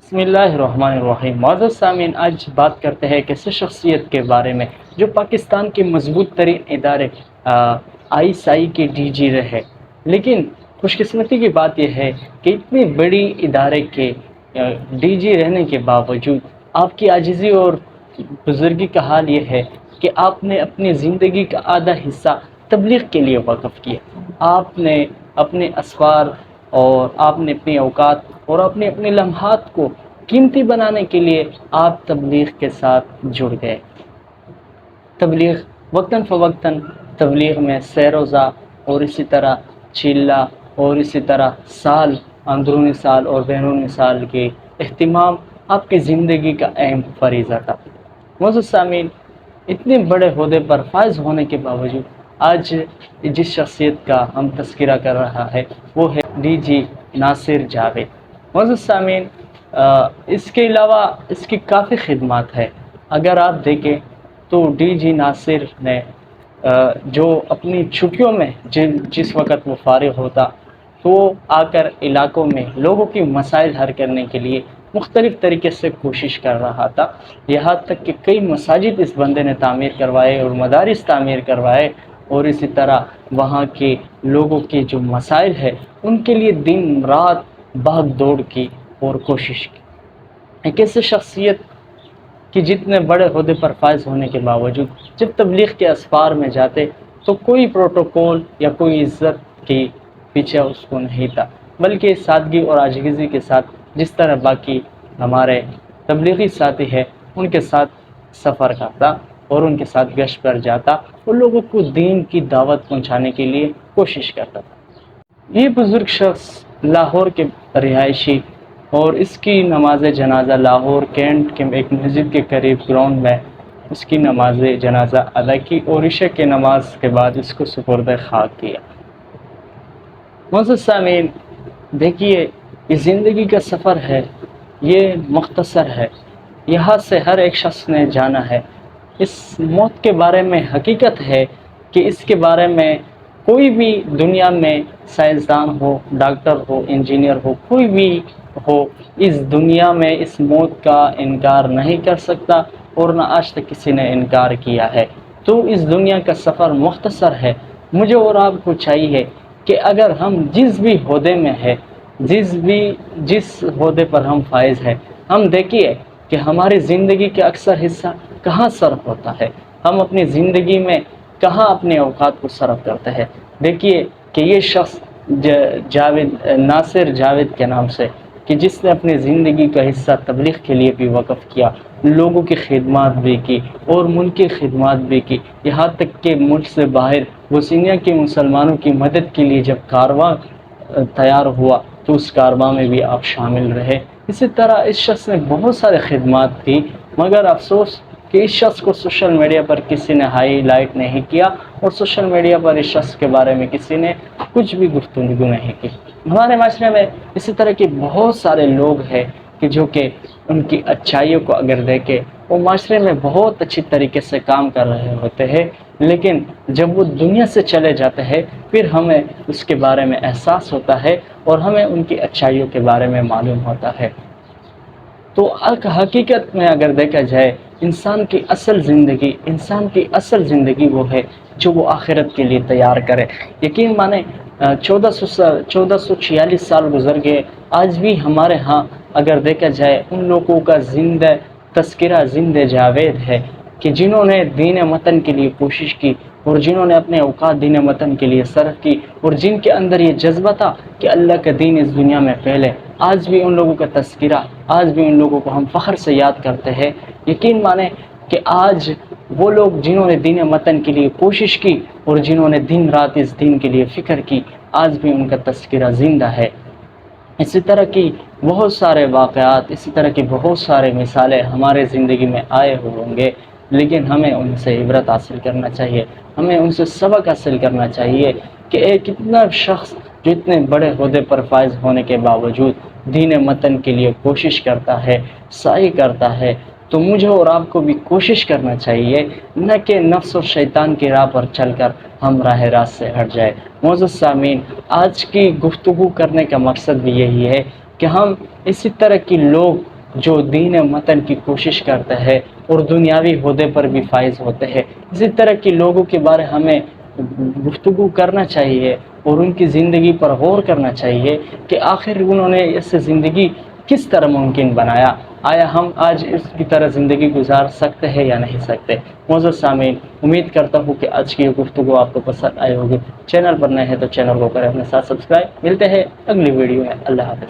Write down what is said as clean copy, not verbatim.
بسم اللہ الرحمن الرحیم۔ معزز سامعین، آج بات کرتے ہیں ایک ایسے شخصیت کے بارے میں جو پاکستان کے مضبوط ترین ادارے ISI کے DG رہے، لیکن خوش قسمتی کی بات یہ ہے کہ اتنی بڑی ادارے کے DG رہنے کے باوجود آپ کی عاجزی اور بزرگی کا حال یہ ہے کہ آپ نے اپنی زندگی کا آدھا حصہ تبلیغ کے لیے وقف کیا۔ آپ نے اپنے اسفار اور آپ نے اپنی اوقات اور اپنے لمحات کو قیمتی بنانے کے لیے آپ تبلیغ کے ساتھ جڑ گئے۔ تبلیغ وقتاً فوقتاً تبلیغ میں سہ روزہ اور اسی طرح چیلہ اور اسی طرح سال اندرونی سال اور بیرونی سال کے اہتمام آپ کی زندگی کا اہم فریضہ تھا۔ معزز سامعین، اتنے بڑے عہدے پر فائز ہونے کے باوجود آج جس شخصیت کا ہم تذکرہ کر رہا ہے وہ ہے DG ناصر جاوید۔ معزز سامعین، اس کے علاوہ اس کی کافی خدمات ہے۔ اگر آپ دیکھیں تو DG ناصر نے جو اپنی چھٹیوں میں جس وقت وہ فارغ ہوتا تو وہ آ کر علاقوں میں لوگوں کی مسائل حل کرنے کے لیے مختلف طریقے سے کوشش کر رہا تھا، یہاں تک کہ کئی مساجد اس بندے نے تعمیر کروائے اور مدارس تعمیر کروائے، اور اسی طرح وہاں کے لوگوں کے جو مسائل ہیں ان کے لیے دن رات بھاگ دوڑ کی اور کوشش کی۔ ایک ایسے شخصیت کہ جتنے بڑے عہدے پر فائز ہونے کے باوجود جب تبلیغ کے اسفار میں جاتے تو کوئی پروٹوکول یا کوئی عزت کے پیچھے اس کو نہیں تھا، بلکہ سادگی اور عاجزی کے ساتھ جس طرح باقی ہمارے تبلیغی ساتھی ہیں ان کے ساتھ سفر کرتا اور ان کے ساتھ گشت پر جاتا اور لوگوں کو دین کی دعوت پہنچانے کے لیے کوشش کرتا تھا۔ یہ بزرگ شخص لاہور کے رہائشی اور اس کی نماز جنازہ لاہور کینٹ کے ایک مسجد کے قریب گراؤنڈ میں اس کی نماز جنازہ ادا کی اور عشاء کی نماز کے بعد اس کو سپرد خاک کیا۔ معزز سامعین، دیکھیے یہ زندگی کا سفر ہے، یہ مختصر ہے، یہاں سے ہر ایک شخص نے جانا ہے۔ اس موت کے بارے میں حقیقت ہے کہ اس کے بارے میں کوئی بھی دنیا میں سائنسدان ہو، ڈاکٹر ہو، انجینئر ہو، کوئی بھی ہو، اس دنیا میں اس موت کا انکار نہیں کر سکتا اور نہ آج تک کسی نے انکار کیا ہے۔ تو اس دنیا کا سفر مختصر ہے۔ مجھے اور آپ کو چاہیے کہ اگر ہم جس بھی عہدے میں ہے، جس عہدے پر ہم فائز ہیں، ہم دیکھیے کہ ہماری زندگی کا اکثر حصہ کہاں صرف ہوتا ہے، ہم اپنی زندگی میں کہاں اپنے اوقات کو صرف کرتے ہیں۔ دیکھیے کہ یہ شخص ناصر جاوید کے نام سے کہ جس نے اپنی زندگی کا حصہ تبلیغ کے لیے بھی وقف کیا، لوگوں کی خدمات بھی کی اور ملک کی خدمات بھی کی، یہاں تک کہ ملک سے باہر بوسنیا کے مسلمانوں کی مدد کے لیے جب کارواں تیار ہوا تو اس کارواں میں بھی آپ شامل رہے۔ اسی طرح اس شخص نے بہت سارے خدمات کی، مگر افسوس کہ اس شخص کو سوشل میڈیا پر کسی نے ہائی لائٹ نہیں کیا اور سوشل میڈیا پر اس شخص کے بارے میں کسی نے کچھ بھی گفتگو نہیں کی۔ ہمارے معاشرے میں اسی طرح کے بہت سارے لوگ ہیں کہ جو کہ ان کی اچھائیوں کو اگر دیکھیں وہ معاشرے میں بہت اچھی طریقے سے کام کر رہے ہوتے ہیں، لیکن جب وہ دنیا سے چلے جاتے ہیں پھر ہمیں اس کے بارے میں احساس ہوتا ہے اور ہمیں ان کی اچھائیوں کے بارے میں معلوم ہوتا ہے۔ تو حقیقت میں اگر دیکھا جائے انسان کی اصل زندگی وہ ہے جو وہ آخرت کے لیے تیار کرے۔ یقین مانیں 1446 سال گزر گئے، آج بھی ہمارے ہاں اگر دیکھا جائے ان لوگوں کا زندہ تذکرہ زندہ جاوید ہے کہ جنہوں نے دین وطن کے لیے کوشش کی اور جنہوں نے اپنے اوقات دین وطن کے لیے صرف کی اور جن کے اندر یہ جذبہ تھا کہ اللہ کا دین اس دنیا میں پھیلے۔ آج بھی ان لوگوں کا تذکرہ، آج بھی ان لوگوں کو ہم فخر سے یاد کرتے ہیں۔ یقین مانیں کہ آج وہ لوگ جنہوں نے دین وطن کے لیے کوشش کی اور جنہوں نے دن رات اس دین کے لیے فکر کی، آج بھی ان کا تذکرہ زندہ ہے۔ اسی طرح کی بہت سارے واقعات، اسی طرح کی بہت سارے مثالیں ہمارے زندگی میں آئے ہوں گے، لیکن ہمیں ان سے عبرت حاصل کرنا چاہیے، ہمیں ان سے سبق حاصل کرنا چاہیے کہ ایک اتنا شخص جو اتنے بڑے عہدے پر فائز ہونے کے باوجود دین وطن کے لیے کوشش کرتا ہے، سعی کرتا ہے، تو مجھے اور آپ کو بھی کوشش کرنا چاہیے نہ کہ نفس اور شیطان کی راہ پر چل کر ہم راہ راست سے ہٹ جائے۔ معزز سامعین، آج کی گفتگو کرنے کا مقصد بھی یہی ہے کہ ہم اسی طرح کی لوگ جو دین متن کی کوشش کرتا ہے اور دنیاوی عہدے پر بھی فائز ہوتے ہیں۔ اسی طرح کے لوگوں کے بارے ہمیں گفتگو کرنا چاہیے اور ان کی زندگی پر غور کرنا چاہیے کہ آخر انہوں نے اس زندگی کس طرح ممکن بنایا، آیا ہم آج اس کی طرح زندگی گزار سکتے ہیں یا نہیں سکتے۔ معزز سامعین، امید کرتا ہوں کہ آج کی یہ گفتگو آپ کو پسند آئی ہوگی۔ چینل پر نئے ہیں تو چینل کو کریں اپنے ساتھ سبسکرائب۔ ملتے ہیں اگلی ویڈیو میں، اللہ حافظ۔